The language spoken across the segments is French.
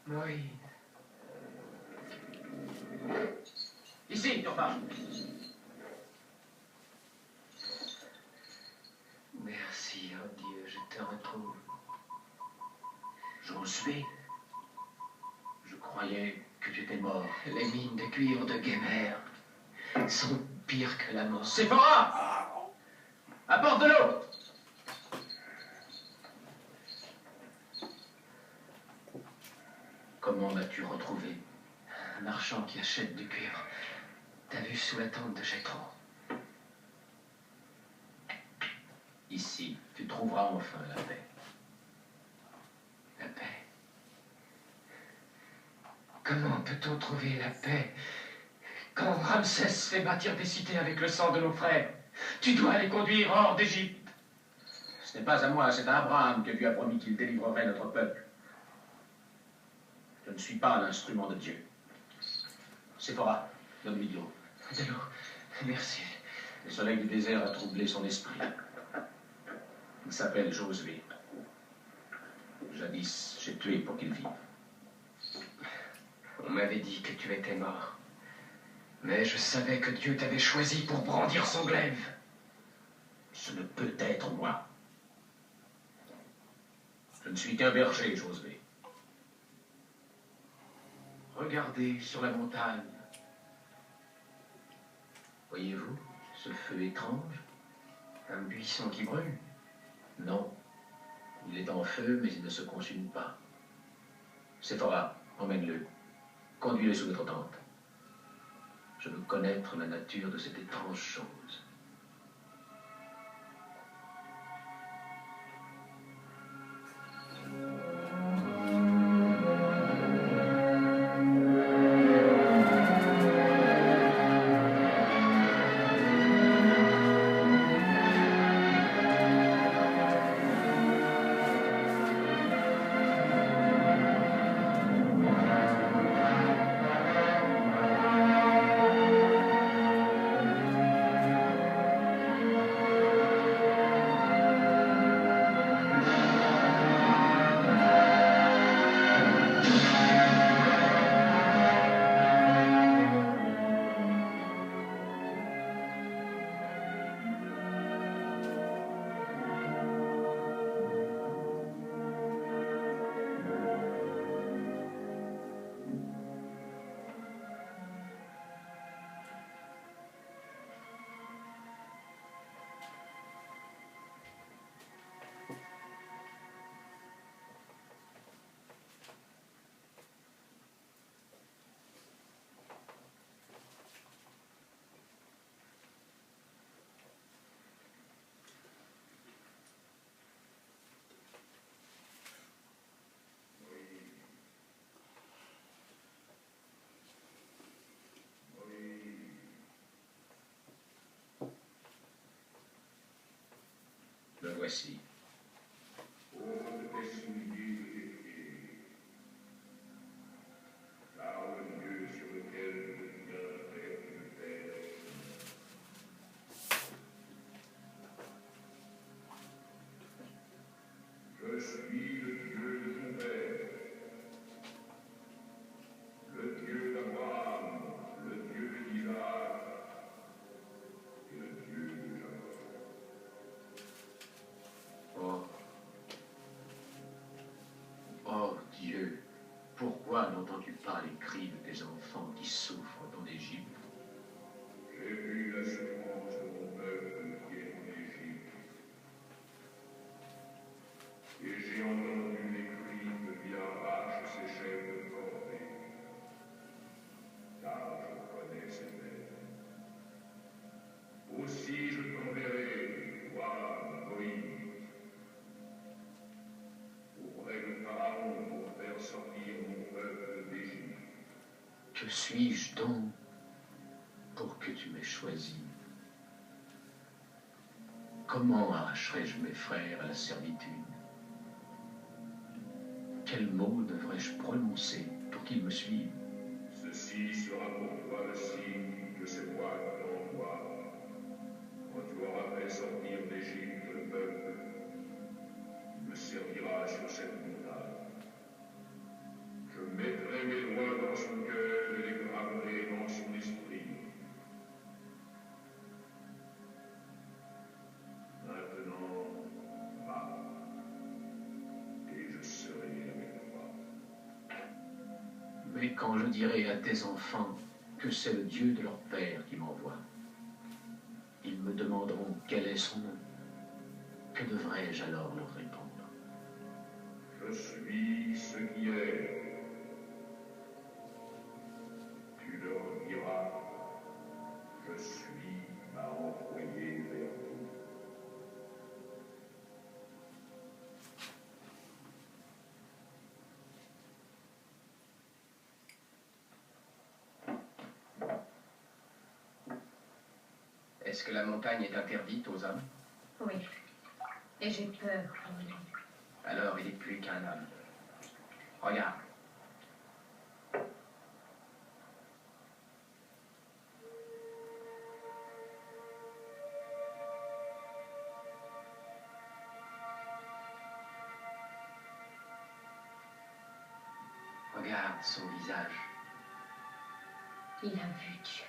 Oui. Ici, Turba. Merci, oh Dieu, je te retrouve. Josué, je croyais que tu étais mort. Les mines de cuivre de Gemer sont pires que la mort. Séphora! Apporte de l'eau! Comment m'as-tu retrouvé? Un marchand qui achète du cuivre. T'as vu sous la tente de Jéthro. Ici, tu trouveras enfin la paix. La paix. Comment peut-on trouver la paix quand Ramsès fait bâtir des cités avec le sang de nos frères? Tu dois les conduire hors d'Égypte. Ce n'est pas à moi, c'est à Abraham que Dieu a promis qu'il délivrerait notre peuple. Je ne suis pas l'instrument de Dieu. Séphora, donne-lui de l'eau. De l'eau. Merci. Le soleil du désert a troublé son esprit. Il s'appelle Josué. Jadis, j'ai tué pour qu'il vive. On m'avait dit que tu étais mort. Mais je savais que Dieu t'avait choisi pour brandir son glaive. Ce ne peut être moi. Je ne suis qu'un berger, Josué. Regardez sur la montagne. Voyez-vous ce feu étrange? Un buisson qui brûle. Non. Il est en feu, mais il ne se consume pas. Séphora, emmène-le. Conduis-le sous notre tente. Je veux connaître la nature de cette étrange chose. Le voici. Je suis le Dieu de ton père, le Dieu d'Abraham, le Dieu d'Isaac et le Dieu de Jacob. Oh. Oh Dieu, pourquoi n'entends-tu pas les cris de tes enfants qui souffrent dans l'Égypte? J'ai vu la souffrance de mon peuple qui est en Égypte. Et j'ai entendu les cris que lui arrachent ses chefs de corvée. Car je connais ses peines. Aussi je t'enverrai, toi, Moïse, auprès de Pharaon pour faire sortir mon peuple d'Égypte. Que suis-je donc pour que tu m'aies choisi? Comment arracherai-je mes frères à la servitude? Quel mot devrais-je prononcer pour qu'ils me suivent? Ceci sera pour toi le signe que c'est moi qui t'envoie. Quand tu auras fait sortir d'Égypte le peuple, tu me serviras sur cette montagne. Je Mais quand je dirai à tes enfants que c'est le Dieu de leur père qui m'envoie, ils me demanderont quel est son nom. Que devrais-je alors leur répondre? Je suis ce qui est. Tu leur diras, je suis m'a envoyé vers vous. Est-ce que la montagne est interdite aux hommes? Oui. Et j'ai peur pour lui. Alors il n'est plus qu'un homme. Regarde. Regarde son visage. Il a vu Dieu.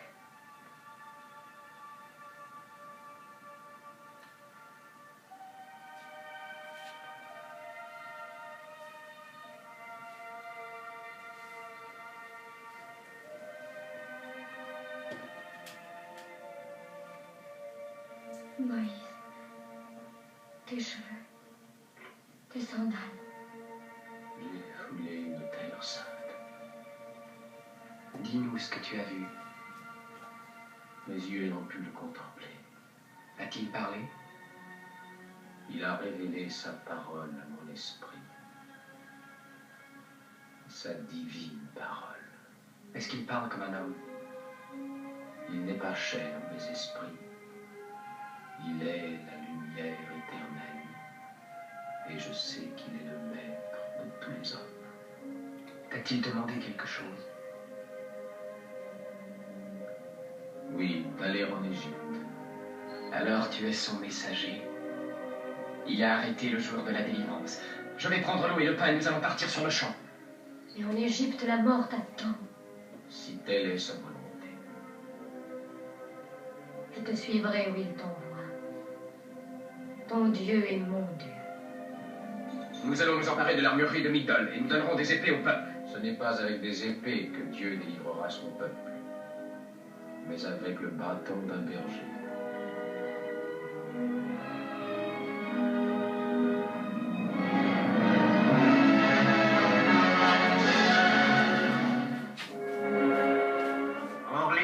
Moïse, tes cheveux, tes sandales. J'ai foulé une terre sainte. Dis-nous ce que tu as vu. Mes yeux n'ont pu le contempler. A-t-il parlé? Il a révélé sa parole à mon esprit. Sa divine parole. Est-ce qu'il parle comme un homme? Il n'est pas chair mais esprit. Il est la lumière éternelle. Et je sais qu'il est le maître de tous les hommes. T'a-t-il demandé quelque chose? Oui, d'aller en Égypte. Alors tu es son messager. Il a arrêté le jour de la délivrance. Je vais prendre l'eau et le pain et nous allons partir sur le champ. Et en Égypte, la mort t'attend. Si telle est sa volonté. Je te suivrai où il t'envoie. Ton Dieu est mon Dieu. Nous allons nous emparer de l'armurerie de Migdol et nous donnerons des épées au peuple. Ce n'est pas avec des épées que Dieu délivrera son peuple, mais avec le bâton d'un berger.